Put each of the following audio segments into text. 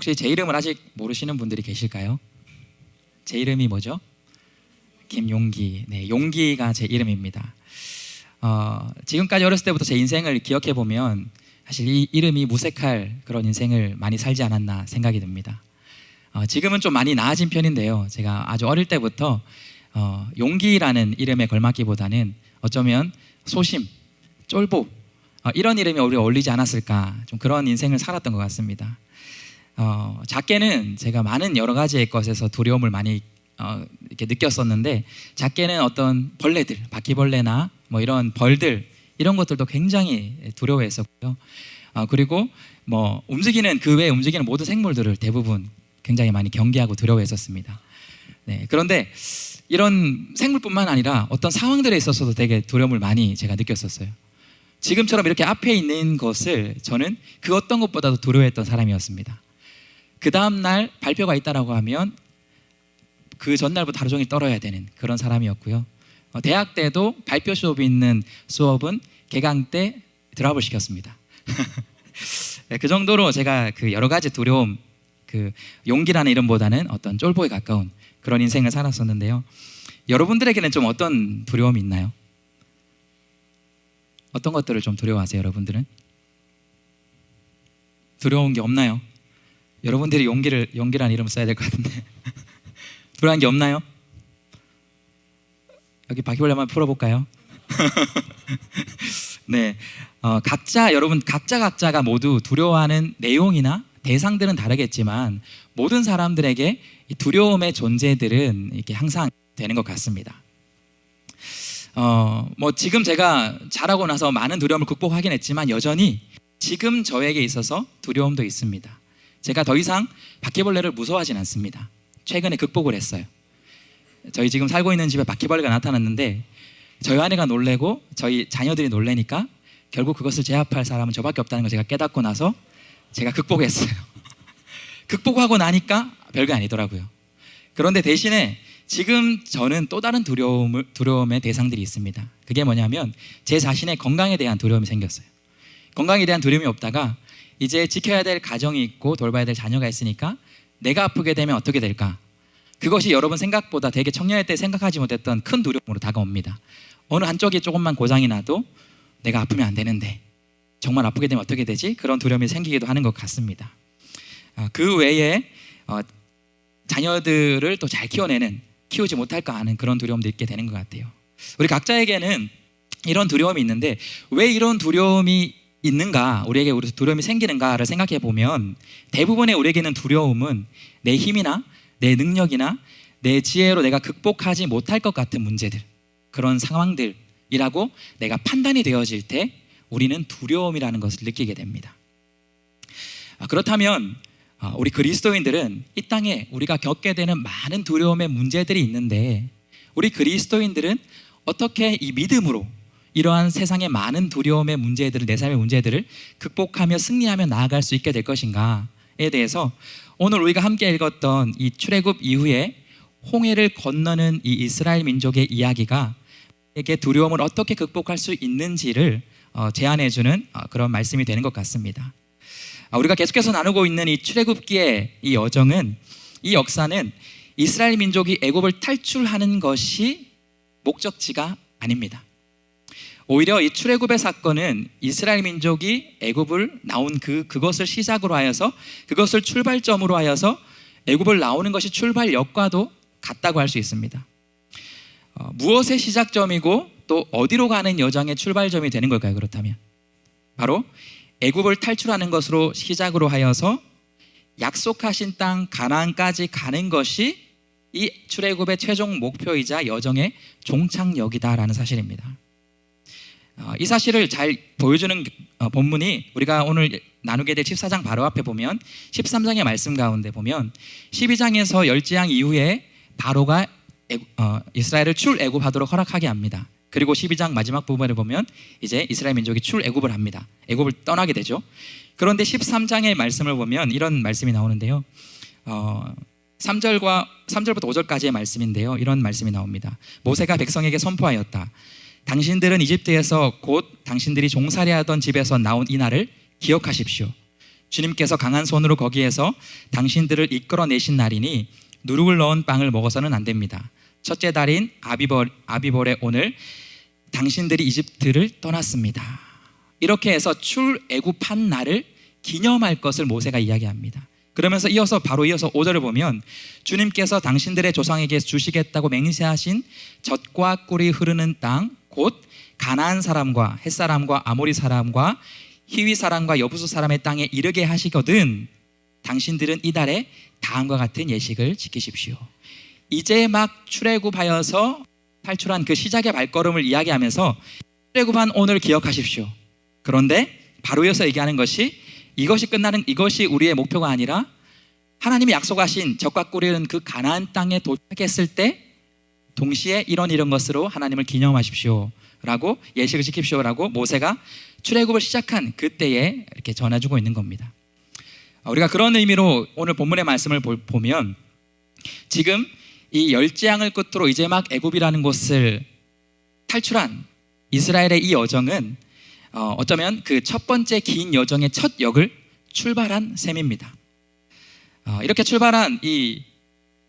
혹시 제 이름을 아직 모르시는 분들이 계실까요? 제 이름이 뭐죠? 김용기. 네, 용기가 제 이름입니다. 지금까지 어렸을 때부터 제 인생을 기억해 보면 사실 이 이름이 무색할 그런 인생을 많이 살지 않았나 생각이 듭니다. 지금은 좀 많이 나아진 편인데요. 제가 아주 어릴 때부터 용기라는 이름에 걸맞기보다는 어쩌면 소심, 쫄보 이런 이름이 우리가 어울리지 않았을까, 좀 그런 인생을 살았던 것 같습니다. 작게는 제가 많은 여러 가지의 것에서 두려움을 많이 이렇게 느꼈었는데, 작게는 어떤 벌레들, 바퀴벌레나 뭐 이런 벌들, 이런 것들도 굉장히 두려워했었고요. 그리고 뭐 움직이는, 그 외에 움직이는 모든 생물들을 대부분 굉장히 많이 경계하고 두려워했었습니다. 네, 그런데 이런 생물뿐만 아니라 어떤 상황들에 있어서도 되게 두려움을 많이 제가 느꼈었어요. 지금처럼 이렇게 앞에 있는 것을 저는 그 어떤 것보다도 두려워했던 사람이었습니다. 그 다음날 발표가 있다라고 하면 그 전날부터 하루 종일 떨어야 되는 그런 사람이었고요. 대학 때도 발표 수업이 있는 수업은 개강 때 드랍을 시켰습니다. 그 정도로 제가 그 여러 가지 두려움, 그 용기라는 이름보다는 어떤 쫄보에 가까운 그런 인생을 살았었는데요. 여러분들에게는 좀 어떤 두려움이 있나요? 어떤 것들을 좀 두려워하세요, 여러분들은? 두려운 게 없나요? 여러분들이 용기라는 이름을 써야 될 것 같은데 두려운 게 없나요? 여기 바퀴벌레만 풀어볼까요? 네, 여러분 각자가 모두 두려워하는 내용이나 대상들은 다르겠지만 모든 사람들에게 이 두려움의 존재들은 이렇게 항상 되는 것 같습니다. 뭐 지금 제가 자라고 나서 많은 두려움을 극복하긴 했지만 여전히 지금 저에게 있어서 두려움도 있습니다. 제가 더 이상 바퀴벌레를 무서워하진 않습니다. 최근에 극복을 했어요. 저희 지금 살고 있는 집에 바퀴벌레가 나타났는데 저희 아내가 놀래고 저희 자녀들이 놀래니까 결국 그것을 제압할 사람은 저밖에 없다는 걸 제가 깨닫고 나서 제가 극복했어요. 극복하고 나니까 별게 아니더라고요. 그런데 대신에 지금 저는 또 다른 두려움의 대상들이 있습니다. 그게 뭐냐면 제 자신의 건강에 대한 두려움이 생겼어요. 건강에 대한 두려움이 없다가 이제 지켜야 될 가정이 있고 돌봐야 될 자녀가 있으니까 내가 아프게 되면 어떻게 될까? 그것이 여러분 생각보다 되게 청년일 때 생각하지 못했던 큰 두려움으로 다가옵니다. 어느 한쪽이 조금만 고장이 나도 내가 아프면 안 되는데 정말 아프게 되면 어떻게 되지? 그런 두려움이 생기기도 하는 것 같습니다. 그 외에 자녀들을 또 잘 키우지 못할까 하는 그런 두려움도 있게 되는 것 같아요. 우리 각자에게는 이런 두려움이 있는데 왜 이런 두려움이 있는가, 우리에게 두려움이 생기는가를 생각해 보면 대부분의 우리에게는 두려움은 내 힘이나 내 능력이나 내 지혜로 내가 극복하지 못할 것 같은 문제들, 그런 상황들이라고 내가 판단이 되어질 때 우리는 두려움이라는 것을 느끼게 됩니다. 그렇다면 우리 그리스도인들은 이 땅에 우리가 겪게 되는 많은 두려움의 문제들이 있는데 우리 그리스도인들은 어떻게 이 믿음으로 이러한 세상의 많은 두려움의 문제들을, 내 삶의 문제들을 극복하며 승리하며 나아갈 수 있게 될 것인가에 대해서 오늘 우리가 함께 읽었던 이 출애굽 이후에 홍해를 건너는 이 이스라엘 민족의 이야기가 우리에게 두려움을 어떻게 극복할 수 있는지를 제안해주는 그런 말씀이 되는 것 같습니다. 우리가 계속해서 나누고 있는 이 출애굽기의 이 여정은, 이 역사는 이스라엘 민족이 애굽을 탈출하는 것이 목적지가 아닙니다. 오히려 이 출애굽의 사건은 이스라엘 민족이 애굽을 나온 그것을 시작으로 하여서, 그것을 출발점으로 하여서 애굽을 나오는 것이 출발역과도 같다고 할 수 있습니다. 무엇의 시작점이고 또 어디로 가는 여정의 출발점이 되는 걸까요? 그렇다면 바로 애굽을 탈출하는 것으로 시작으로 하여서 약속하신 땅 가나안까지 가는 것이 이 출애굽의 최종 목표이자 여정의 종착역이다라는 사실입니다. 이 사실을 잘 보여주는 본문이 우리가 오늘 나누게 될 14장 바로 앞에 보면 13장의 말씀 가운데 보면 12장에서 열지향 이후에 바로가 이스라엘을 출애굽하도록 허락하게 합니다. 그리고 12장 마지막 부분을 보면 이제 이스라엘 민족이 출애굽을 합니다. 애굽을 떠나게 되죠. 그런데 13장의 말씀을 보면 이런 말씀이 나오는데요. 3절부터 5절까지의 말씀인데요. 이런 말씀이 나옵니다. 모세가 백성에게 선포하였다. 당신들은 이집트에서 곧 당신들이 종살이하던 집에서 나온 이 날을 기억하십시오. 주님께서 강한 손으로 거기에서 당신들을 이끌어내신 날이니 누룩을 넣은 빵을 먹어서는 안 됩니다. 첫째 달인 아비벌의 오늘 당신들이 이집트를 떠났습니다. 이렇게 해서 출애굽한 날을 기념할 것을 모세가 이야기합니다. 그러면서 바로 이어서 5절을 보면 주님께서 당신들의 조상에게 주시겠다고 맹세하신 젖과 꿀이 흐르는 땅 곧 가나안 사람과 헷사람과 아모리 사람과 히위 사람과 여부수 사람의 땅에 이르게 하시거든 당신들은 이달에 다음과 같은 예식을 지키십시오. 이제 막 출애굽하여서 탈출한 그 시작의 발걸음을 이야기하면서 출애굽한 오늘 기억하십시오. 그런데 바로 이어서 얘기하는 것이 이것이 우리의 목표가 아니라 하나님이 약속하신 젖과 꿀이 흐르는 그 가나안 땅에 도착했을 때 동시에 이런 것으로 하나님을 기념하십시오 라고 예식을 지킵시오 라고 모세가 출애굽을 시작한 그때에 이렇게 전해주고 있는 겁니다. 우리가 그런 의미로 오늘 본문의 말씀을 보면 지금 이 열재앙을 끝으로 이제 막 애굽이라는 곳을 탈출한 이스라엘의 이 여정은 어쩌면 그 첫 번째 긴 여정의 첫 역을 출발한 셈입니다. 이렇게 출발한 이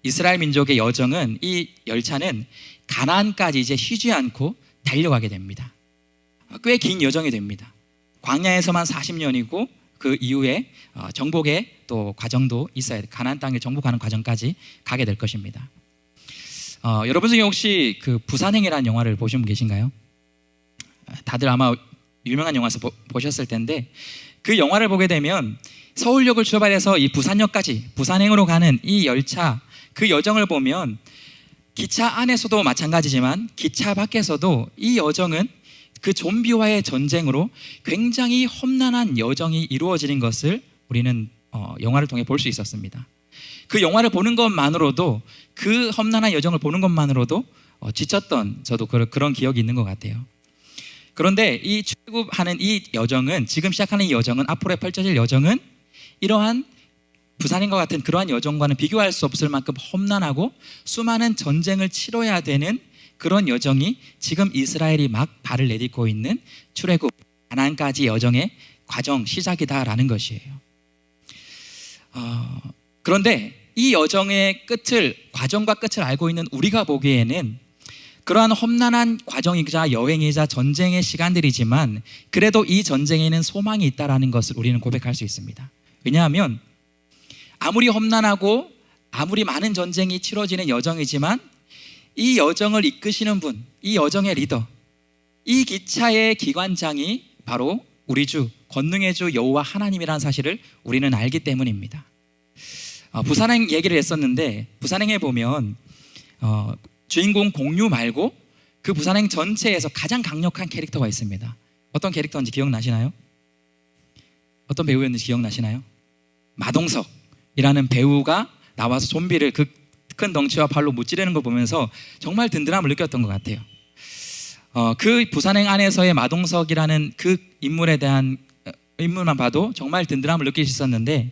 이스라엘 민족의 여정은 이 열차는 가나안까지 이제 쉬지 않고 달려가게 됩니다. 꽤 긴 여정이 됩니다. 광야에서만 40년이고 그 이후에 정복의 또 과정도 있어야 돼. 가나안 땅을 정복하는 과정까지 가게 될 것입니다. 여러분 중에 혹시 그 부산행이라는 영화를 보신 분 계신가요? 다들 아마 유명한 영화에서 보셨을 텐데 그 영화를 보게 되면 서울역을 출발해서 이 부산역까지 부산행으로 가는 이 열차 그 여정을 보면 기차 안에서도 마찬가지지만 기차 밖에서도 이 여정은 그 좀비와의 전쟁으로 굉장히 험난한 여정이 이루어지는 것을 우리는 영화를 통해 볼 수 있었습니다. 그 영화를 보는 것만으로도 그 험난한 여정을 보는 것만으로도 지쳤던 저도 그런 기억이 있는 것 같아요. 그런데 이 출애굽하는 이 여정은 지금 시작하는 이 여정은 앞으로 펼쳐질 여정은 이러한 부산행과 같은 그러한 여정과는 비교할 수 없을 만큼 험난하고 수많은 전쟁을 치러야 되는 그런 여정이 지금 이스라엘이 막 발을 내딛고 있는 출애굽 가나안까지 여정의 과정 시작이다라는 것이에요. 그런데 이 여정의 과정과 끝을 알고 있는 우리가 보기에는 그러한 험난한 과정이자 여행이자 전쟁의 시간들이지만 그래도 이 전쟁에는 소망이 있다라는 것을 우리는 고백할 수 있습니다. 왜냐하면 아무리 험난하고 아무리 많은 전쟁이 치러지는 여정이지만 이 여정을 이끄시는 분, 이 여정의 리더, 이 기차의 기관장이 바로 우리 주, 권능의 주 여호와 하나님이라는 사실을 우리는 알기 때문입니다. 부산행 얘기를 했었는데 부산행에 보면 주인공 공유 말고 그 부산행 전체에서 가장 강력한 캐릭터가 있습니다. 어떤 캐릭터인지 기억나시나요? 어떤 배우였는지 기억나시나요? 마동석이라는 배우가 나와서 좀비를 그 큰 덩치와 발로 무찌르는 걸 보면서 정말 든든함을 느꼈던 것 같아요. 그 부산행 안에서의 마동석이라는 그 인물만 봐도 정말 든든함을 느낄 수 있었는데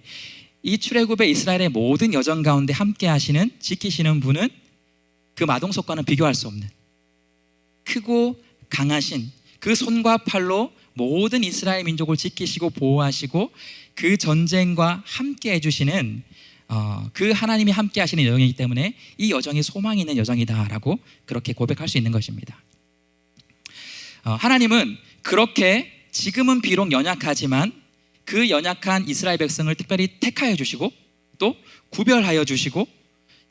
이 출애굽의 이스라엘의 모든 여정 가운데 함께 하시는 지키시는 분은 그 마동석과는 비교할 수 없는 크고 강하신 그 손과 팔로 모든 이스라엘 민족을 지키시고 보호하시고 그 전쟁과 함께 해주시는 그 하나님이 함께 하시는 여정이기 때문에 이 여정이 소망이 있는 여정이다라고 그렇게 고백할 수 있는 것입니다. 하나님은 그렇게 지금은 비록 연약하지만 그 연약한 이스라엘 백성을 특별히 택하여 주시고 또 구별하여 주시고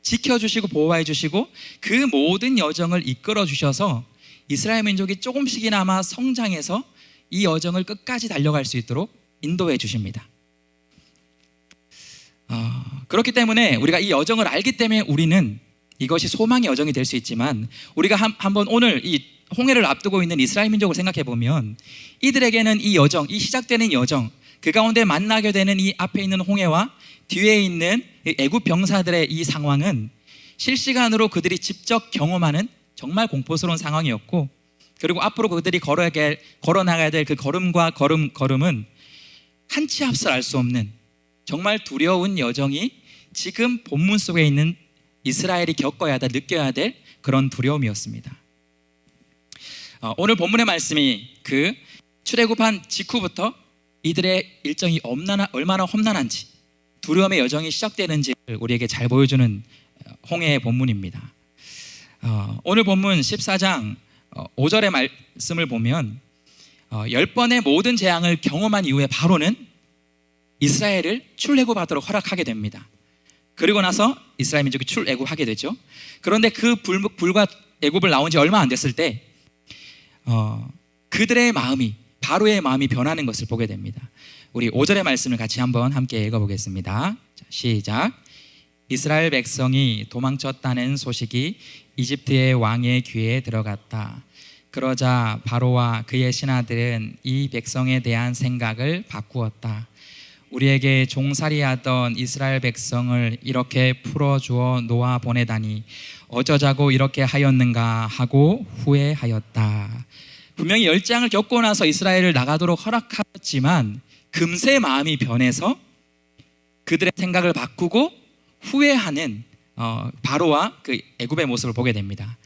지켜주시고 보호해 주시고 그 모든 여정을 이끌어 주셔서 이스라엘 민족이 조금씩이나마 성장해서 이 여정을 끝까지 달려갈 수 있도록 인도해 주십니다. 그렇기 때문에 우리가 이 여정을 알기 때문에 우리는 이것이 소망의 여정이 될 수 있지만 우리가 한번 오늘 이 홍해를 앞두고 있는 이스라엘 민족을 생각해 보면 이들에게는 이 여정, 이 시작되는 여정 그 가운데 만나게 되는 이 앞에 있는 홍해와 뒤에 있는 애굽 병사들의 이 상황은 실시간으로 그들이 직접 경험하는 정말 공포스러운 상황이었고 그리고 앞으로 그들이 걸어나가야 될 그 걸음과 걸음은 한치 앞설 알 수 없는 정말 두려운 여정이 지금 본문 속에 있는 이스라엘이 겪어야 될, 느껴야 될 그런 두려움이었습니다. 오늘 본문의 말씀이 그 출애굽한 직후부터 이들의 일정이 얼마나 험난한지, 두려움의 여정이 시작되는지를 우리에게 잘 보여주는 홍해의 본문입니다. 오늘 본문 14장 5절의 말씀을 보면 10번의 모든 재앙을 경험한 이후에 바로는 이스라엘을 출애굽하도록 허락하게 됩니다. 그리고 나서 이스라엘 민족이 출애굽하게 되죠. 그런데 그 불과 애굽을 나온 지 얼마 안 됐을 때 그들의 마음이, 바로의 마음이 변하는 것을 보게 됩니다. 우리 5절의 말씀을 같이 한번 함께 읽어보겠습니다. 자, 시작. 이스라엘 백성이 도망쳤다는 소식이 이집트의 왕의 귀에 들어갔다. 그러자 바로와 그의 신하들은 이 백성에 대한 생각을 바꾸었다. 우리에게 종살이하던 이스라엘 백성을 이렇게 풀어주어 놓아 보내다니 어쩌자고 이렇게 하였는가 하고 후회하였다. 분명히 열장을 겪고 나서 이스라엘을 나가도록 허락하였지만 금세 마음이 변해서 그들의 생각을 바꾸고 후회하는 바로와 그 애굽의 모습을 보게 됩니다.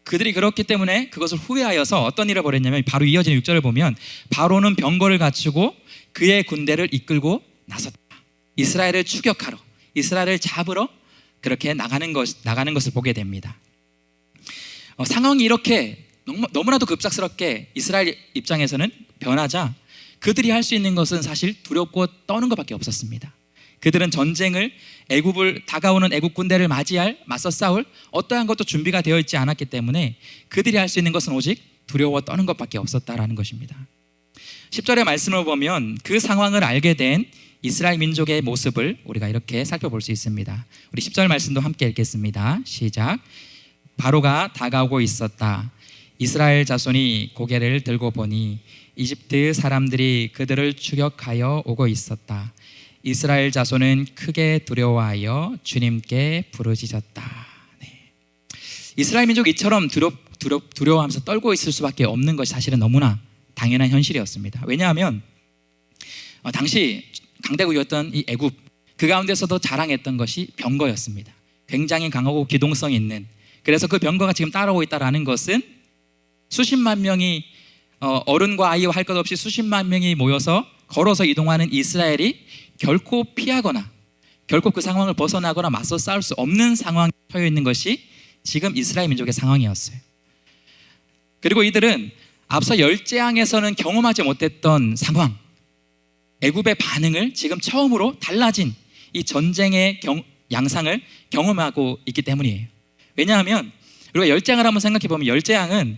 그들이 그렇기 때문에 그것을 후회하여서 어떤 일을 벌였냐면, 바로 이어지는 6절을 보면 바로는 병거를 갖추고 그의 군대를 이끌고 나섰다. 이스라엘을 추격하러, 이스라엘을 잡으러 그렇게 나가는 것을 보게 됩니다. 상황이 이렇게 너무나도 급작스럽게 이스라엘 입장에서는 변하자 그들이 할 수 있는 것은 사실 두렵고 떠는 것밖에 없었습니다. 그들은 전쟁을, 다가오는 애굽 군대를 맞서 싸울 어떠한 것도 준비가 되어 있지 않았기 때문에 그들이 할 수 있는 것은 오직 두려워 떠는 것밖에 없었다라는 것입니다. 10절의 말씀을 보면 그 상황을 알게 된 이스라엘 민족의 모습을 우리가 이렇게 살펴볼 수 있습니다. 우리 10절 말씀도 함께 읽겠습니다. 시작. 바로가 다가오고 있었다. 이스라엘 자손이 고개를 들고 보니 이집트 사람들이 그들을 추격하여 오고 있었다. 이스라엘 자손은 크게 두려워하여 주님께 부르짖었다. 네. 이스라엘 민족이 이처럼 두려워하면서 떨고 있을 수밖에 없는 것이 사실은 너무나 당연한 현실이었습니다. 왜냐하면 당시 강대국이었던 이 애굽, 그 가운데서도 자랑했던 것이 병거였습니다. 굉장히 강하고 기동성 있는, 그래서 그 병거가 지금 따라오고 있다는 것은 수십만 명이 어른과 아이와 할 것 없이 수십만 명이 모여서 걸어서 이동하는 이스라엘이 결코 피하거나 결코 그 상황을 벗어나거나 맞서 싸울 수 없는 상황에 처해 있는 것이 지금 이스라엘 민족의 상황이었어요. 그리고 이들은 앞서 열재앙에서는 경험하지 못했던 상황, 애굽의 반응을 지금 처음으로 달라진 이 전쟁의 양상을 경험하고 있기 때문이에요. 왜냐하면 우리가 열재앙을 한번 생각해 보면, 열재앙은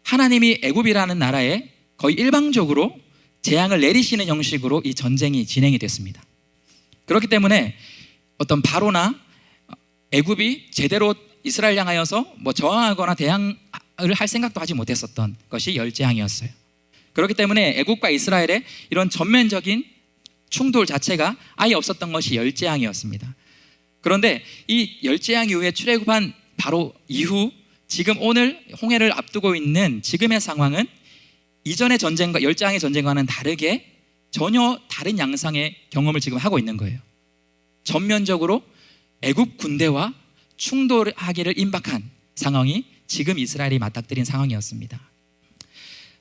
하나님이 애굽이라는 나라에 거의 일방적으로 재앙을 내리시는 형식으로 이 전쟁이 진행이 됐습니다. 그렇기 때문에 어떤 바로나 애굽이 제대로 이스라엘 향하여서 저항하거나 대항을 할 생각도 하지 못했었던 것이 열재앙이었어요. 그렇기 때문에 애굽과 이스라엘의 이런 전면적인 충돌 자체가 아예 없었던 것이 열재앙이었습니다. 그런데 이 열재앙 이후에 출애굽한 바로 이후 지금 오늘 홍해를 앞두고 있는 지금의 상황은 이전의 전쟁과 열재앙의 전쟁과는 다르게 전혀 다른 양상의 경험을 지금 하고 있는 거예요. 전면적으로 애굽 군대와 충돌하기를 임박한 상황이 지금 이스라엘이 맞닥뜨린 상황이었습니다.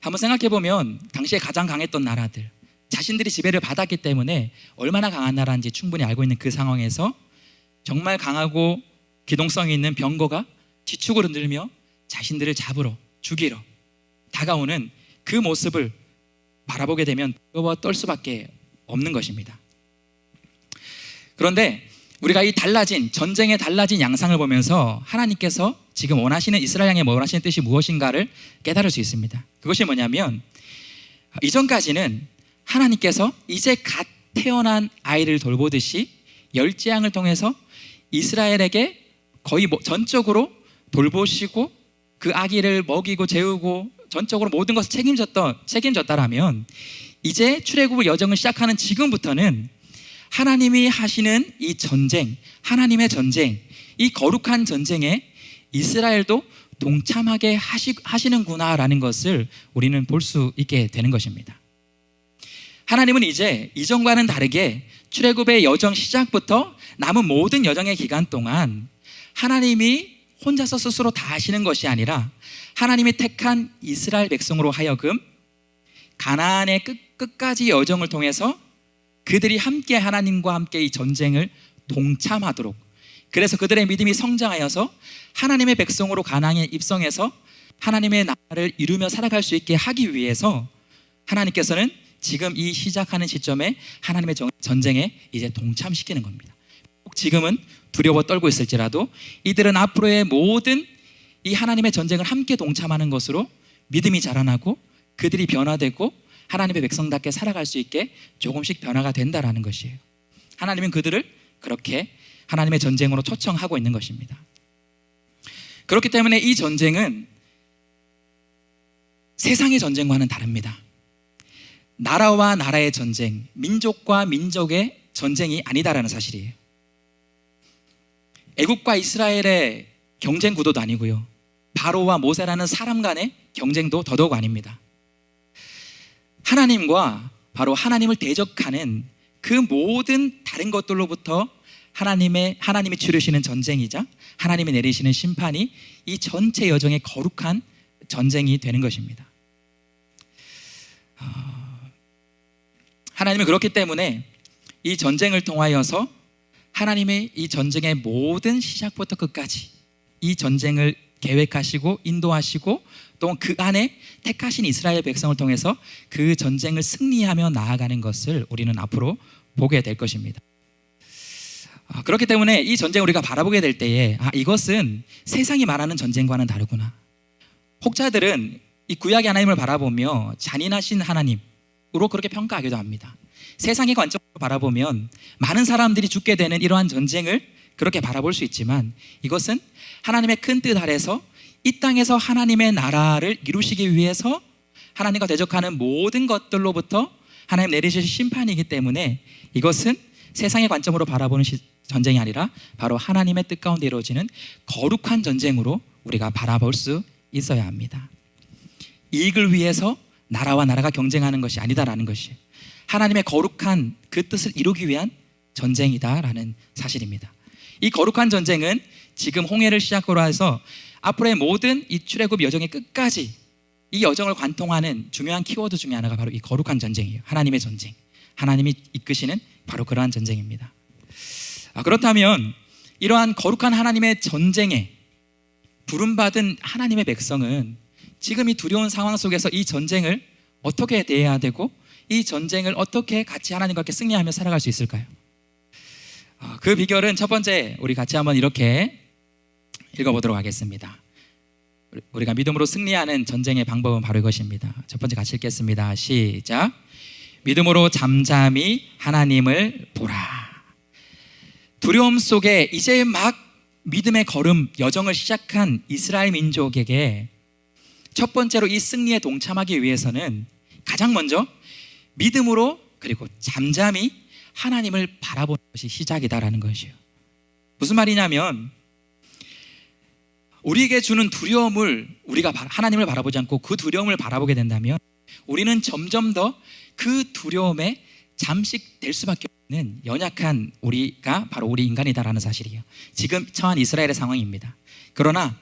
한번 생각해 보면 당시에 가장 강했던 나라들, 자신들이 지배를 받았기 때문에 얼마나 강한 나라인지 충분히 알고 있는 그 상황에서 정말 강하고 기동성이 있는 병거가 지축을 흔들며 자신들을 잡으러, 죽이러 다가오는 그 모습을 바라보게 되면 두려워 떨 수밖에 없는 것입니다. 그런데 우리가 이 전쟁의 달라진 양상을 보면서 하나님께서 지금 원하시는, 이스라엘 향해 원하시는 뜻이 무엇인가를 깨달을 수 있습니다. 그것이 뭐냐면, 이전까지는 하나님께서 이제 갓 태어난 아이를 돌보듯이 열재앙을 통해서 이스라엘에게 거의 전적으로 돌보시고 그 아기를 먹이고 재우고 전적으로 모든 것을 책임졌다라면, 이제 출애굽의 여정을 시작하는 지금부터는 하나님이 하시는 이 전쟁, 하나님의 전쟁, 이 거룩한 전쟁에 이스라엘도 동참하게 하시는구나라는 것을 우리는 볼 수 있게 되는 것입니다. 하나님은 이제 이전과는 다르게 출애굽의 여정 시작부터 남은 모든 여정의 기간 동안 하나님이 혼자서 스스로 다 하시는 것이 아니라 하나님이 택한 이스라엘 백성으로 하여금 가나안의 끝까지 여정을 통해서 그들이 함께 하나님과 함께 이 전쟁을 동참하도록, 그래서 그들의 믿음이 성장하여서 하나님의 백성으로 가나안에 입성해서 하나님의 나라를 이루며 살아갈 수 있게 하기 위해서 하나님께서는 지금 이 시작하는 시점에 하나님의 전쟁에 이제 동참시키는 겁니다. 지금은 두려워 떨고 있을지라도 이들은 앞으로의 모든 이 하나님의 전쟁을 함께 동참하는 것으로 믿음이 자라나고 그들이 변화되고 하나님의 백성답게 살아갈 수 있게 조금씩 변화가 된다라는 것이에요. 하나님은 그들을 그렇게 하나님의 전쟁으로 초청하고 있는 것입니다. 그렇기 때문에 이 전쟁은 세상의 전쟁과는 다릅니다. 나라와 나라의 전쟁, 민족과 민족의 전쟁이 아니다라는 사실이에요. 애국과 이스라엘의 경쟁 구도도 아니고요, 바로와 모세라는 사람 간의 경쟁도 더더욱 아닙니다. 하나님과 바로 하나님을 대적하는 그 모든 다른 것들로부터 하나님이 치르시는 전쟁이자 하나님이 내리시는 심판이 이 전체 여정의 거룩한 전쟁이 되는 것입니다. 하나님은 그렇기 때문에 이 전쟁을 통하여서 하나님의 이 전쟁의 모든 시작부터 끝까지 이 전쟁을 계획하시고 인도하시고 또 그 안에 택하신 이스라엘 백성을 통해서 그 전쟁을 승리하며 나아가는 것을 우리는 앞으로 보게 될 것입니다. 그렇기 때문에 이 전쟁을 우리가 바라보게 될 때에 이것은 세상이 말하는 전쟁과는 다르구나. 혹자들은 이 구약의 하나님을 바라보며 잔인하신 하나님으로 그렇게 평가하기도 합니다. 세상의 관점으로 바라보면 많은 사람들이 죽게 되는 이러한 전쟁을 그렇게 바라볼 수 있지만, 이것은 하나님의 큰 뜻 아래서 이 땅에서 하나님의 나라를 이루시기 위해서 하나님과 대적하는 모든 것들로부터 하나님 내리실 심판이기 때문에 이것은 세상의 관점으로 바라보는 전쟁이 아니라 바로 하나님의 뜻 가운데 이루어지는 거룩한 전쟁으로 우리가 바라볼 수 있어야 합니다. 이익을 위해서 나라와 나라가 경쟁하는 것이 아니다라는 것이 하나님의 거룩한 그 뜻을 이루기 위한 전쟁이다라는 사실입니다. 이 거룩한 전쟁은 지금 홍해를 시작으로 해서 앞으로의 모든 이 출애굽 여정의 끝까지 이 여정을 관통하는 중요한 키워드 중에 하나가 바로 이 거룩한 전쟁이에요. 하나님의 전쟁, 하나님이 이끄시는 바로 그러한 전쟁입니다. 그렇다면 이러한 거룩한 하나님의 전쟁에 부름받은 하나님의 백성은 지금 이 두려운 상황 속에서 이 전쟁을 어떻게 대해야 되고 이 전쟁을 어떻게 같이 하나님과 함께 승리하며 살아갈 수 있을까요? 그 비결은 첫 번째, 우리 같이 한번 이렇게 읽어보도록 하겠습니다. 우리가 믿음으로 승리하는 전쟁의 방법은 바로 이것입니다. 첫 번째 같이 읽겠습니다. 시작. 믿음으로 잠잠히 하나님을 보라. 두려움 속에 이제 막 믿음의 걸음 여정을 시작한 이스라엘 민족에게 첫 번째로 이 승리에 동참하기 위해서는 가장 먼저 믿음으로 그리고 잠잠히 하나님을 바라보는 것이 시작이다라는 것이에요. 무슨 말이냐면 우리에게 주는 두려움을 우리가 하나님을 바라보지 않고 그 두려움을 바라보게 된다면 우리는 점점 더 그 두려움에 잠식될 수밖에 없는 연약한 우리가 바로 우리 인간이다라는 사실이에요. 지금 처한 이스라엘의 상황입니다. 그러나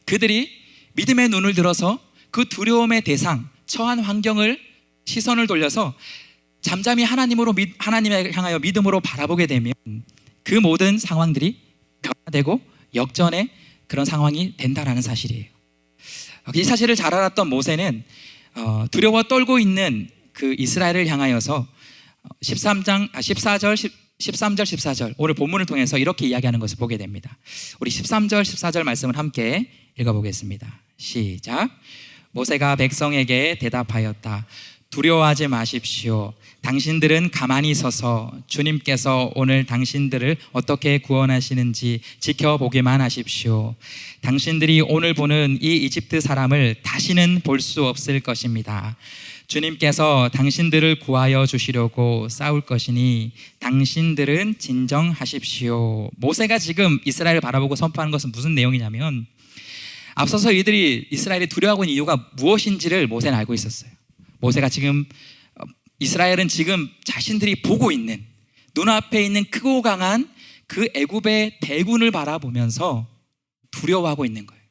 그들이 믿음의 눈을 들어서 그 두려움의 대상, 처한 환경을 시선을 돌려서 잠잠히 하나님을 향하여 믿음으로 바라보게 되면 그 모든 상황들이 변화되고 역전의 그런 상황이 된다라는 사실이에요. 이 사실을 잘 알았던 모세는 두려워 떨고 있는 그 이스라엘을 향하여서 13절, 14절 오늘 본문을 통해서 이렇게 이야기하는 것을 보게 됩니다. 우리 13절, 14절 말씀을 함께 읽어보겠습니다. 시작. 모세가 백성에게 대답하였다. 두려워하지 마십시오. 당신들은 가만히 서서 주님께서 오늘 당신들을 어떻게 구원하시는지 지켜보기만 하십시오. 당신들이 오늘 보는 이 이집트 사람을 다시는 볼 수 없을 것입니다. 주님께서 당신들을 구하여 주시려고 싸울 것이니 당신들은 진정하십시오. 모세가 지금 이스라엘을 바라보고 선포하는 것은 무슨 내용이냐면 앞서서 이들이 이스라엘이 두려워하고 있는 이유가 무엇인지를 모세는 알고 있었어요. 모세가 지금 이스라엘은 지금 자신들이 보고 있는 눈앞에 있는 크고 강한 그 애굽의 대군을 바라보면서 두려워하고 있는 거예요.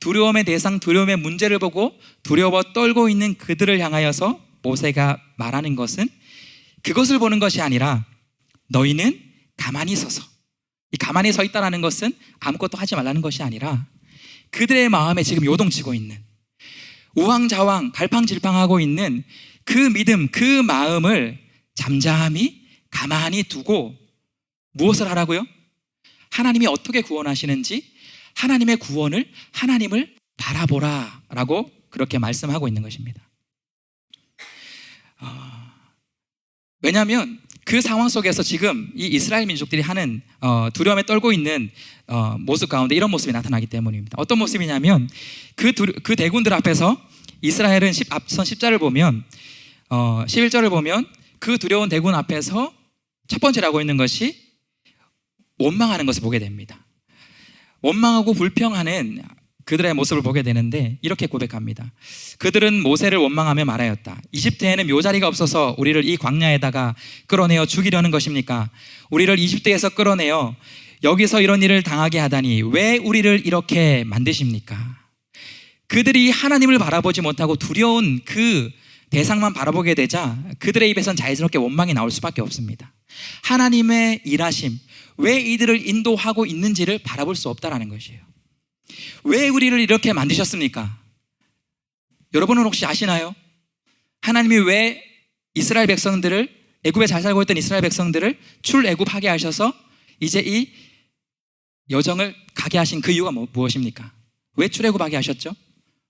두려움의 대상, 두려움의 문제를 보고 두려워 떨고 있는 그들을 향하여서 모세가 말하는 것은 그것을 보는 것이 아니라 너희는 가만히 서서, 이 가만히 서 있다라는 것은 아무것도 하지 말라는 것이 아니라 그들의 마음에 지금 요동치고 있는, 우왕좌왕 갈팡질팡하고 있는 그 믿음, 그 마음을 잠잠히 가만히 두고 무엇을 하라고요? 하나님이 어떻게 구원하시는지 하나님의 구원을, 하나님을 바라보라 라고 그렇게 말씀하고 있는 것입니다. 왜냐하면 그 상황 속에서 지금 이 이스라엘 민족들이 하는 두려움에 떨고 있는 모습 가운데 이런 모습이 나타나기 때문입니다. 어떤 모습이냐면 그 대군들 앞에서 이스라엘은 앞선 10절을 보면 11절을 보면 그 두려운 대군 앞에서 첫 번째로 하고 있는 것이 원망하는 것을 보게 됩니다. 원망하고 불평하는 그들의 모습을 보게 되는데 이렇게 고백합니다. 그들은 모세를 원망하며 말하였다. 이집트에는 묘자리가 없어서 우리를 이 광야에다가 끌어내어 죽이려는 것입니까? 우리를 이집트에서 끌어내어 여기서 이런 일을 당하게 하다니 왜 우리를 이렇게 만드십니까? 그들이 하나님을 바라보지 못하고 두려운 그 대상만 바라보게 되자 그들의 입에선 자연스럽게 원망이 나올 수밖에 없습니다. 하나님의 일하심, 왜 이들을 인도하고 있는지를 바라볼 수 없다라는 것이에요. 왜 우리를 이렇게 만드셨습니까? 여러분은 혹시 아시나요? 하나님이 왜 이스라엘 백성들을, 애굽에 잘 살고 있던 이스라엘 백성들을 출애굽하게 하셔서 이제 이 여정을 가게 하신 그 이유가 무엇입니까? 왜 출애굽하게 하셨죠?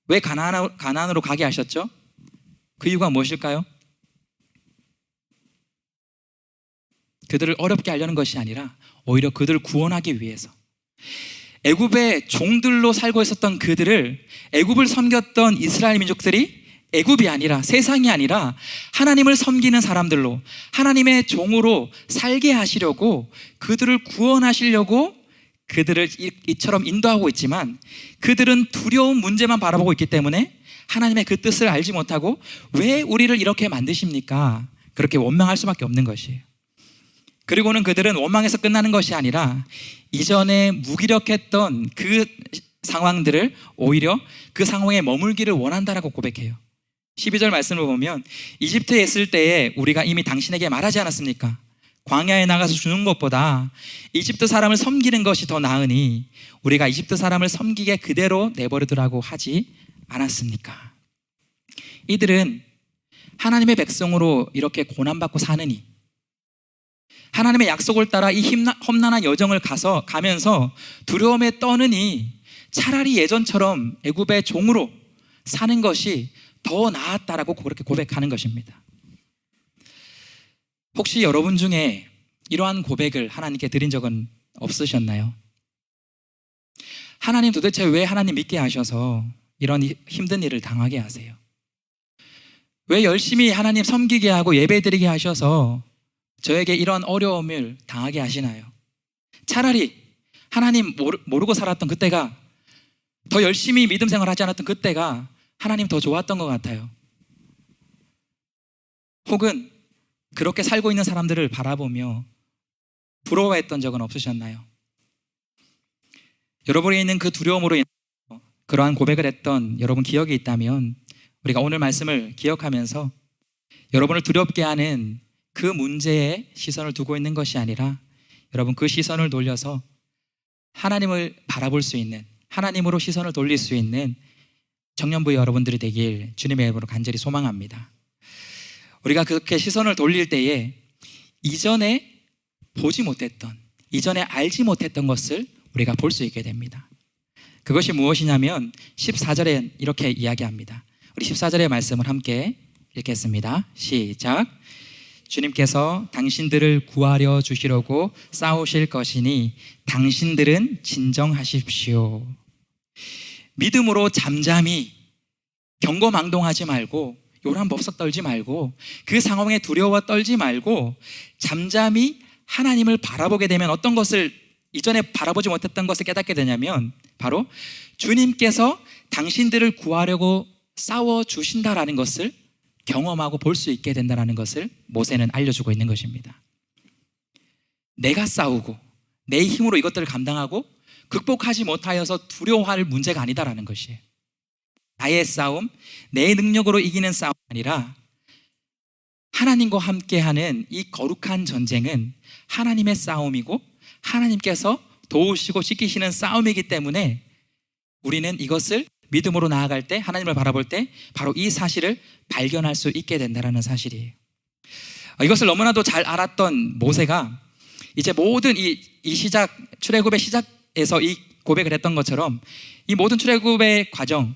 왜 가나안으로 가게 하셨죠? 그 이유가 무엇일까요? 그들을 어렵게 하려는 것이 아니라 오히려 그들을 구원하기 위해서, 애굽의 종들로 살고 있었던 그들을, 애굽을 섬겼던 이스라엘 민족들이 애굽이 아니라, 세상이 아니라 하나님을 섬기는 사람들로, 하나님의 종으로 살게 하시려고, 그들을 구원하시려고 그들을 이처럼 인도하고 있지만 그들은 두려운 문제만 바라보고 있기 때문에 하나님의 그 뜻을 알지 못하고 왜 우리를 이렇게 만드십니까? 그렇게 원망할 수밖에 없는 것이에요. 그리고는 그들은 원망에서 끝나는 것이 아니라 이전에 무기력했던 그 상황들을 오히려 그 상황에 머물기를 원한다라고 고백해요. 12절 말씀을 보면 이집트에 있을 때에 우리가 이미 당신에게 말하지 않았습니까? 광야에 나가서 죽는 것보다 이집트 사람을 섬기는 것이 더 나으니 우리가 이집트 사람을 섬기게 그대로 내버려두라고 하지 않았습니까? 이들은 하나님의 백성으로 이렇게 고난받고 사느니, 하나님의 약속을 따라 이 험난한 여정을 가면서 두려움에 떠느니 차라리 예전처럼 애굽의 종으로 사는 것이 더 나았다라고 그렇게 고백하는 것입니다. 혹시 여러분 중에 이러한 고백을 하나님께 드린 적은 없으셨나요? 하나님, 도대체 왜 하나님 믿게 하셔서 이런 힘든 일을 당하게 하세요? 왜 열심히 하나님 섬기게 하고 예배드리게 하셔서 저에게 이런 어려움을 당하게 하시나요? 차라리 하나님 모르고 살았던 그때가, 더 열심히 믿음 생활하지 않았던 그때가 하나님 더 좋았던 것 같아요. 혹은 그렇게 살고 있는 사람들을 바라보며 부러워했던 적은 없으셨나요? 여러분이 있는 그 두려움으로 인해서 그러한 고백을 했던 여러분 기억이 있다면 우리가 오늘 말씀을 기억하면서 여러분을 두렵게 하는 그 문제에 시선을 두고 있는 것이 아니라 여러분 그 시선을 돌려서 하나님을 바라볼 수 있는, 하나님으로 시선을 돌릴 수 있는 청년부의 여러분들이 되길 주님의 이름으로 간절히 소망합니다. 우리가 그렇게 시선을 돌릴 때에 이전에 보지 못했던, 이전에 알지 못했던 것을 우리가 볼 수 있게 됩니다. 그것이 무엇이냐면 14절에 이렇게 이야기합니다. 우리 14절의 말씀을 함께 읽겠습니다. 시작. 주님께서 당신들을 구하려 주시려고 싸우실 것이니 당신들은 진정하십시오. 믿음으로 잠잠히 경거망동하지 말고, 요란법석 떨지 말고, 그 상황에 두려워 떨지 말고 잠잠히 하나님을 바라보게 되면 어떤 것을, 이전에 바라보지 못했던 것을 깨닫게 되냐면 바로 주님께서 당신들을 구하려고 싸워주신다라는 것을 경험하고 볼 수 있게 된다는 것을 모세는 알려주고 있는 것입니다. 내가 싸우고 내 힘으로 이것들을 감당하고 극복하지 못하여서 두려워할 문제가 아니다라는 것이에요. 나의 싸움, 내 능력으로 이기는 싸움이 아니라 하나님과 함께하는 이 거룩한 전쟁은 하나님의 싸움이고 하나님께서 도우시고 지키시는 싸움이기 때문에 우리는 이것을 믿음으로 나아갈 때, 하나님을 바라볼 때 바로 이 사실을 발견할 수 있게 된다는 사실이에요. 이것을 너무나도 잘 알았던 모세가 이제 모든 이 시작, 출애굽의 시작에서 이 고백을 했던 것처럼 이 모든 출애굽의 과정을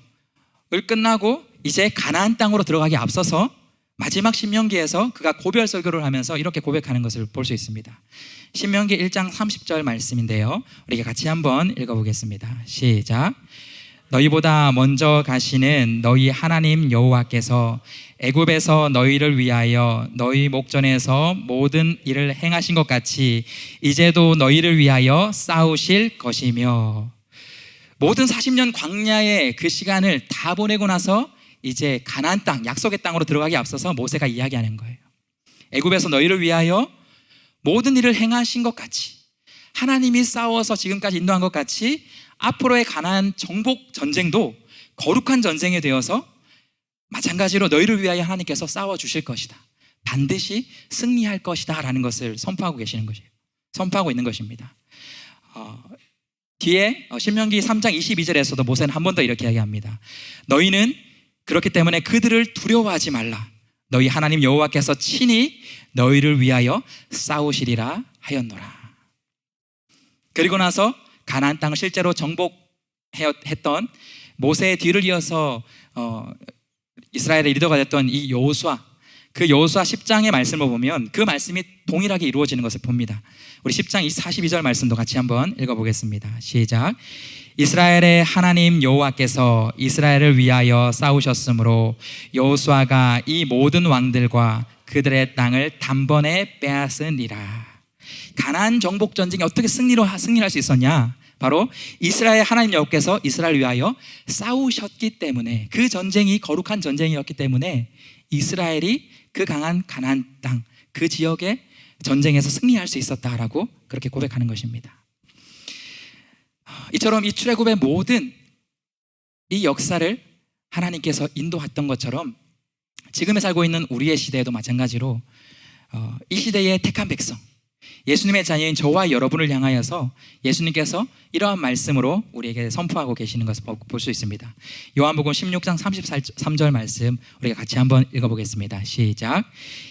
끝나고 이제 가나안 땅으로 들어가기 앞서서 마지막 신명기에서 그가 고별 설교를 하면서 이렇게 고백하는 것을 볼 수 있습니다. 신명기 1장 30절 말씀인데요, 우리가 같이 한번 읽어보겠습니다. 시작. 너희보다 먼저 가시는 너희 하나님 여호와께서 애굽에서 너희를 위하여 너희 목전에서 모든 일을 행하신 것 같이 이제도 너희를 위하여 싸우실 것이며, 모든 40년 광야의 그 시간을 다 보내고 나서 이제 가나안 땅, 약속의 땅으로 들어가기 앞서서 모세가 이야기하는 거예요. 애굽에서 너희를 위하여 모든 일을 행하신 것 같이, 하나님이 싸워서 지금까지 인도한 것 같이 앞으로의 가나안 정복 전쟁도 거룩한 전쟁이 되어서 마찬가지로 너희를 위하여 하나님께서 싸워주실 것이다, 반드시 승리할 것이다 라는 것을 선포하고 계시는 것이에요. 선포하고 있는 것입니다. 뒤에 신명기 3장 22절에서도 모세는 한 번 더 이렇게 이야기합니다. 너희는 그렇기 때문에 그들을 두려워하지 말라. 너희 하나님 여호와께서 친히 너희를 위하여 싸우시리라 하였노라. 그리고 나서 가나안 땅을 실제로 정복했던 모세의 뒤를 이어서 이스라엘의 리더가 됐던 이 여호수아, 그 여호수아 10장의 말씀을 보면 그 말씀이 동일하게 이루어지는 것을 봅니다. 우리 10장 42절 말씀도 같이 한번 읽어보겠습니다. 시작. 이스라엘의 하나님 여호와께서 이스라엘을 위하여 싸우셨으므로 여호수아가 이 모든 왕들과 그들의 땅을 단번에 빼앗으니라. 가나안 정복 전쟁이 어떻게 승리할 수 있었냐? 바로 이스라엘 하나님 여호와께서 이스라엘을 위하여 싸우셨기 때문에, 그 전쟁이 거룩한 전쟁이었기 때문에 이스라엘이 그 강한 가나안 땅, 그 지역의 전쟁에서 승리할 수 있었다라고 그렇게 고백하는 것입니다. 이처럼 이 출애굽의 모든 이 역사를 하나님께서 인도했던 것처럼 지금에 살고 있는 우리의 시대에도 마찬가지로 이 시대의 택한 백성, 예수님의 자녀인 저와 여러분을 향하여서 예수님께서 이러한 말씀으로 우리에게 선포하고 계시는 것을 볼 수 있습니다. 요한복음 16장 33절 말씀 우리가 같이 한번 읽어보겠습니다. 시작.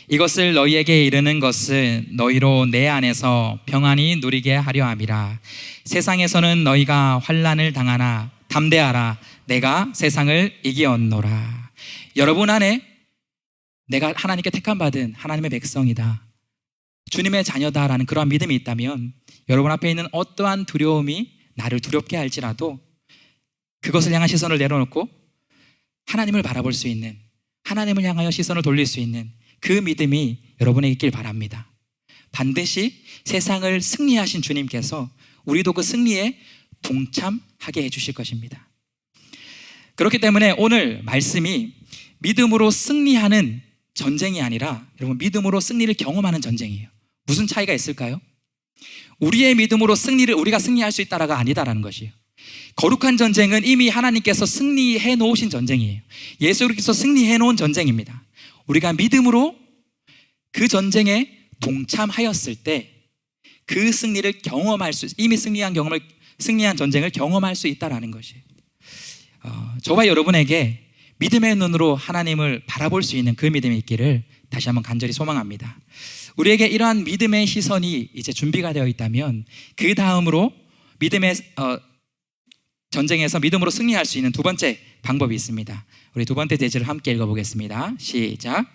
이것을 너희에게 이르는 것은 너희로 내 안에서 평안히 누리게 하려 함이라. 세상에서는 너희가 환난을 당하나 담대하라. 내가 세상을 이기었노라. 여러분 안에 내가 하나님께 택함받은 하나님의 백성이다, 주님의 자녀다라는 그러한 믿음이 있다면 여러분 앞에 있는 어떠한 두려움이 나를 두렵게 할지라도 그것을 향한 시선을 내려놓고 하나님을 바라볼 수 있는, 하나님을 향하여 시선을 돌릴 수 있는 그 믿음이 여러분에게 있길 바랍니다. 반드시 세상을 승리하신 주님께서 우리도 그 승리에 동참하게 해주실 것입니다. 그렇기 때문에 오늘 말씀이 믿음으로 승리하는 전쟁이 아니라 여러분 믿음으로 승리를 경험하는 전쟁이에요. 무슨 차이가 있을까요? 우리의 믿음으로 우리가 승리할 수 있다라가 아니다라는 것이에요. 거룩한 전쟁은 이미 하나님께서 승리해 놓으신 전쟁이에요. 예수 그리스도 승리해 놓은 전쟁입니다. 우리가 믿음으로 그 전쟁에 동참하였을 때 그 승리를 경험할 수, 이미 승리한 전쟁을 경험할 수 있다라는 것이에요. 저와 여러분에게 믿음의 눈으로 하나님을 바라볼 수 있는 그 믿음이 있기를 다시 한번 간절히 소망합니다. 우리에게 이러한 믿음의 시선이 이제 준비가 되어 있다면 그 다음으로 믿음의 전쟁에서 믿음으로 승리할 수 있는 두 번째 방법이 있습니다. 우리 두 번째 대지를 함께 읽어보겠습니다. 시작.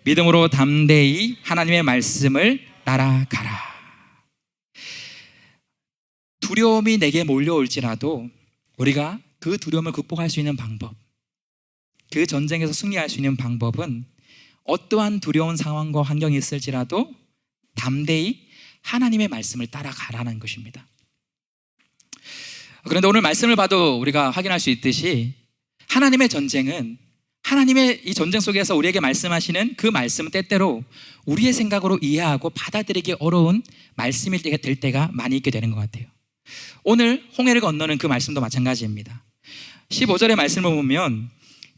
믿음으로 담대히 하나님의 말씀을 따라가라. 두려움이 내게 몰려올지라도 우리가 그 두려움을 극복할 수 있는 방법, 그 전쟁에서 승리할 수 있는 방법은 어떠한 두려운 상황과 환경이 있을지라도 담대히 하나님의 말씀을 따라가라는 것입니다. 그런데 오늘 말씀을 봐도 우리가 확인할 수 있듯이 하나님의 전쟁은, 하나님의 이 전쟁 속에서 우리에게 말씀하시는 그 말씀은 때때로 우리의 생각으로 이해하고 받아들이기 어려운 말씀이 될 때가 많이 있게 되는 것 같아요. 오늘 홍해를 건너는 그 말씀도 마찬가지입니다. 15절의 말씀을 보면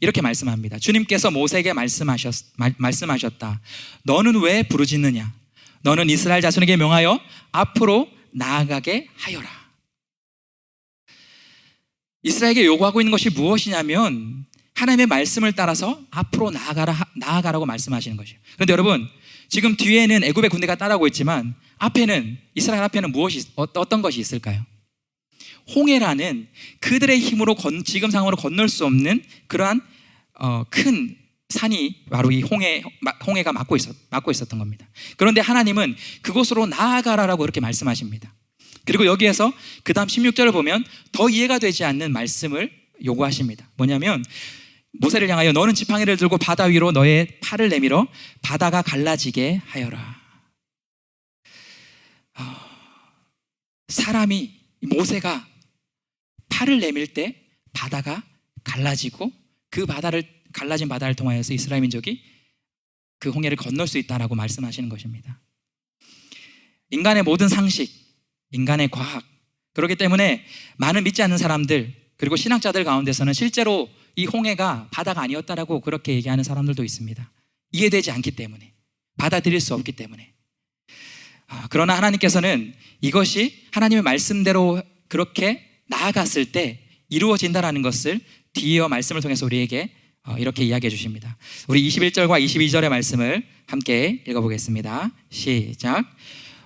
이렇게 말씀합니다. 주님께서 모세에게 말씀하셨다. 너는 왜 부르짖느냐? 너는 이스라엘 자손에게 명하여 앞으로 나아가게 하여라. 이스라엘에게 요구하고 있는 것이 무엇이냐면 하나님의 말씀을 따라서 앞으로 나아가라고 말씀하시는 것이에요. 그런데 여러분, 지금 뒤에는 애굽의 군대가 따라오고 있지만 앞에는, 이스라엘 앞에는 어떤 것이 있을까요? 홍해라는 그들의 힘으로 지금 상황으로 건널 수 없는 그러한 큰 산이 바로 이 홍해가 막고 있었던 겁니다. 그런데 하나님은 그곳으로 나아가라라고 그렇게 말씀하십니다. 그리고 여기에서 그 다음 16절을 보면 더 이해가 되지 않는 말씀을 요구하십니다. 뭐냐면 모세를 향하여 너는 지팡이를 들고 바다 위로 너의 팔을 내밀어 바다가 갈라지게 하여라. 모세가 팔을 내밀 때 바다가 갈라지고 그 갈라진 바다를 통하여서 이스라엘 민족이 그 홍해를 건널 수 있다라고 말씀하시는 것입니다. 인간의 모든 상식, 인간의 과학, 그렇기 때문에 많은 믿지 않는 사람들 그리고 신학자들 가운데서는 실제로 이 홍해가 바다가 아니었다라고 그렇게 얘기하는 사람들도 있습니다. 이해되지 않기 때문에, 받아들일 수 없기 때문에. 그러나 하나님께서는 이것이 하나님의 말씀대로 그렇게 나아갔을 때 이루어진다라는 것을 뒤이어 말씀을 통해서 우리에게 이렇게 이야기해 주십니다. 우리 21절과 22절의 말씀을 함께 읽어보겠습니다. 시작.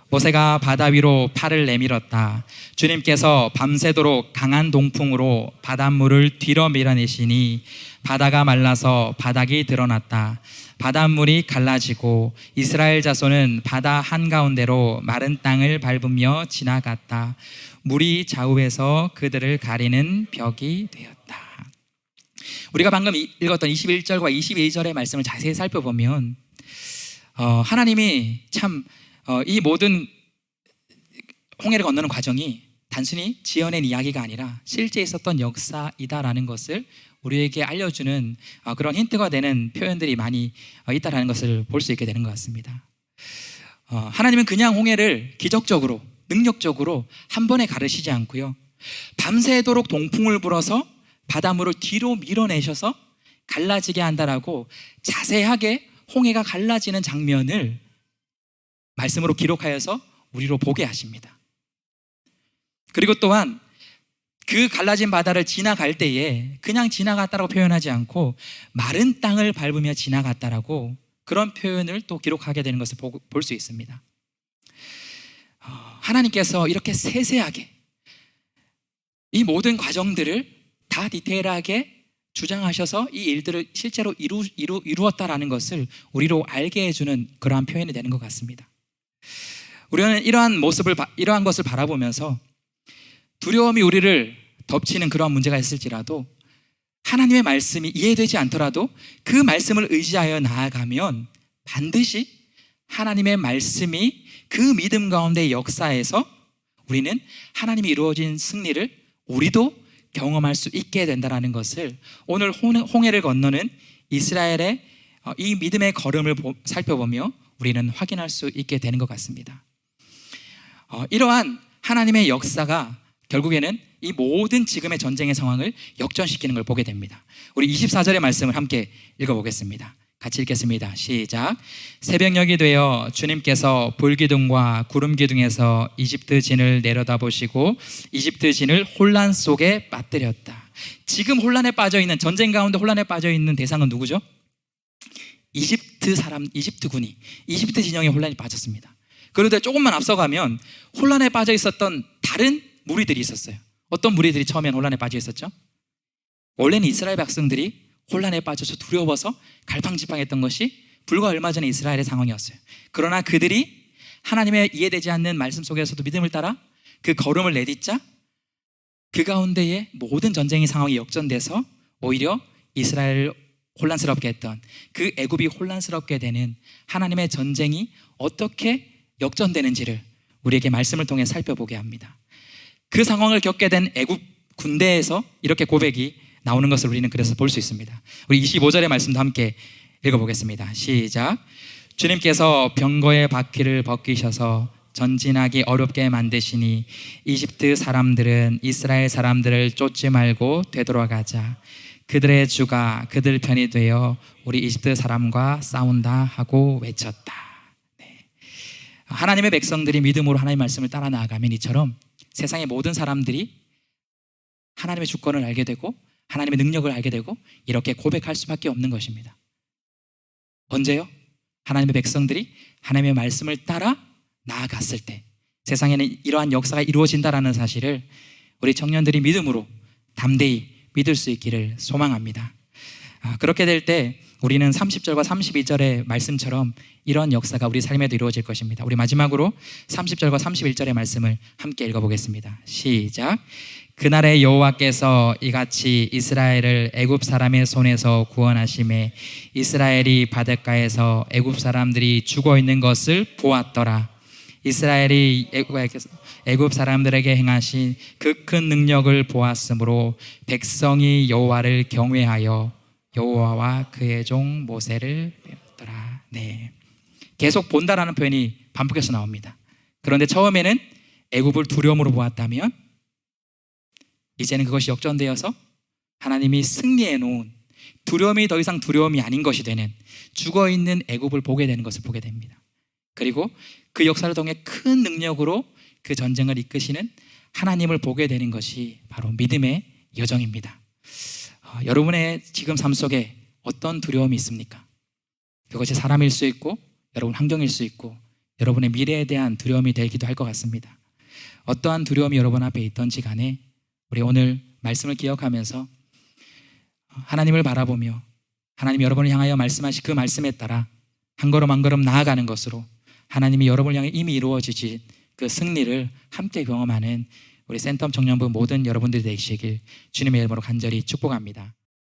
모세가 바다 위로 팔을 내밀었다. 주님께서 밤새도록 강한 동풍으로 바닷물을 뒤로 밀어내시니 바다가 말라서 바닥이 드러났다. 바닷물이 갈라지고 이스라엘 자손은 바다 한가운데로 마른 땅을 밟으며 지나갔다. 물이 좌우에서 그들을 가리는 벽이 되었다. 우리가 방금 읽었던 21절과 22절의 말씀을 자세히 살펴보면 하나님이 참 이 모든 홍해를 건너는 과정이 단순히 지어낸 이야기가 아니라 실제 있었던 역사이다라는 것을 우리에게 알려주는 그런 힌트가 되는 표현들이 많이 있다라는 것을 볼 수 있게 되는 것 같습니다. 하나님은 그냥 홍해를 기적적으로, 능력적으로 한 번에 가르시지 않고요, 밤새도록 동풍을 불어서 바닷물을 뒤로 밀어내셔서 갈라지게 한다라고 자세하게 홍해가 갈라지는 장면을 말씀으로 기록하여서 우리로 보게 하십니다. 그리고 또한 그 갈라진 바다를 지나갈 때에 그냥 지나갔다라고 표현하지 않고 마른 땅을 밟으며 지나갔다라고 그런 표현을 또 기록하게 되는 것을 볼 수 있습니다. 하나님께서 이렇게 세세하게 이 모든 과정들을 다 디테일하게 주장하셔서 이 일들을 실제로 이루었다라는 것을 우리로 알게 해주는 그러한 표현이 되는 것 같습니다. 우리는 이러한 것을 바라보면서 두려움이 우리를 덮치는 그러한 문제가 있을지라도 하나님의 말씀이 이해되지 않더라도 그 말씀을 의지하여 나아가면 반드시 하나님의 말씀이 그 믿음 가운데 역사에서 우리는 하나님이 이루어진 승리를 우리도 경험할 수 있게 된다는 것을 오늘 홍해를 건너는 이스라엘의 이 믿음의 걸음을 살펴보며 우리는 확인할 수 있게 되는 것 같습니다. 이러한 하나님의 역사가 결국에는 이 모든 지금의 전쟁의 상황을 역전시키는 걸 보게 됩니다. 우리 24절의 말씀을 함께 읽어보겠습니다. 같이 읽겠습니다. 시작. 새벽녘이 되어 주님께서 불기둥과 구름기둥에서 이집트 진을 내려다보시고 이집트 진을 혼란 속에 빠뜨렸다. 지금 혼란에 빠져있는, 전쟁 가운데 혼란에 빠져있는 대상은 누구죠? 이집트 진영의 혼란에 빠졌습니다. 그런데 조금만 앞서가면 혼란에 빠져 있었던 다른 무리들이 있었어요. 어떤 무리들이 처음엔 혼란에 빠져 있었죠? 원래는 이스라엘 백성들이 혼란에 빠져서 두려워서 갈팡질팡했던 것이 불과 얼마 전에 이스라엘의 상황이었어요. 그러나 그들이 하나님의 이해되지 않는 말씀 속에서도 믿음을 따라 그 걸음을 내딛자 그 가운데에 모든 전쟁의 상황이 역전돼서 오히려 이스라엘을 혼란스럽게 했던 그 애굽이 혼란스럽게 되는 하나님의 전쟁이 어떻게 역전되는지를 우리에게 말씀을 통해 살펴보게 합니다. 그 상황을 겪게 된 애굽 군대에서 이렇게 고백이 나오는 것을 우리는 그래서 볼 수 있습니다. 우리 25절의 말씀도 함께 읽어보겠습니다. 시작. 주님께서 병거의 바퀴를 벗기셔서 전진하기 어렵게 만드시니 이집트 사람들은 이스라엘 사람들을 쫓지 말고 되돌아가자. 그들의 주가 그들 편이 되어 우리 이집트 사람과 싸운다 하고 외쳤다. 네. 하나님의 백성들이 믿음으로 하나님의 말씀을 따라 나아가면 이처럼 세상의 모든 사람들이 하나님의 주권을 알게 되고 하나님의 능력을 알게 되고 이렇게 고백할 수밖에 없는 것입니다. 언제요? 하나님의 백성들이 하나님의 말씀을 따라 나아갔을 때 세상에는 이러한 역사가 이루어진다라는 사실을 우리 청년들이 믿음으로 담대히 믿을 수 있기를 소망합니다. 그렇게 될 때 우리는 30절과 32절의 말씀처럼 이런 역사가 우리 삶에도 이루어질 것입니다. 우리 마지막으로 30절과 31절의 말씀을 함께 읽어보겠습니다. 시작. 그날에 여호와께서 이같이 이스라엘을 애굽 사람의 손에서 구원하심에 이스라엘이 바닷가에서 애굽 사람들이 죽어 있는 것을 보았더라. 이스라엘이 애굽 사람들에게 행하신 그 큰 능력을 보았으므로 백성이 여호와를 경외하여 여호와와 그의 종 모세를 배웠더라. 네, 계속 본다라는 표현이 반복해서 나옵니다. 그런데 처음에는 애굽을 두려움으로 보았다면 이제는 그것이 역전되어서 하나님이 승리해 놓은 두려움이 더 이상 두려움이 아닌 것이 되는 죽어있는 애굽을 보게 되는 것을 보게 됩니다. 그리고 그 역사를 통해 큰 능력으로 그 전쟁을 이끄시는 하나님을 보게 되는 것이 바로 믿음의 여정입니다. 여러분의 지금 삶 속에 어떤 두려움이 있습니까? 그것이 사람일 수 있고 여러분 환경일 수 있고 여러분의 미래에 대한 두려움이 되기도 할 것 같습니다. 어떠한 두려움이 여러분 앞에 있던지 간에 우리 오늘 말씀을 기억하면서 하나님을 바라보며 하나님이 여러분을 향하여 말씀하신 그 말씀에 따라 한 걸음 한 걸음 나아가는 것으로 하나님이 여러분을 향해 이미 이루어지신 그 승리를 함께 경험하는 우리 센텀 청년부 모든 여러분들이 되시길 주님의 이름으로 간절히 축복합니다.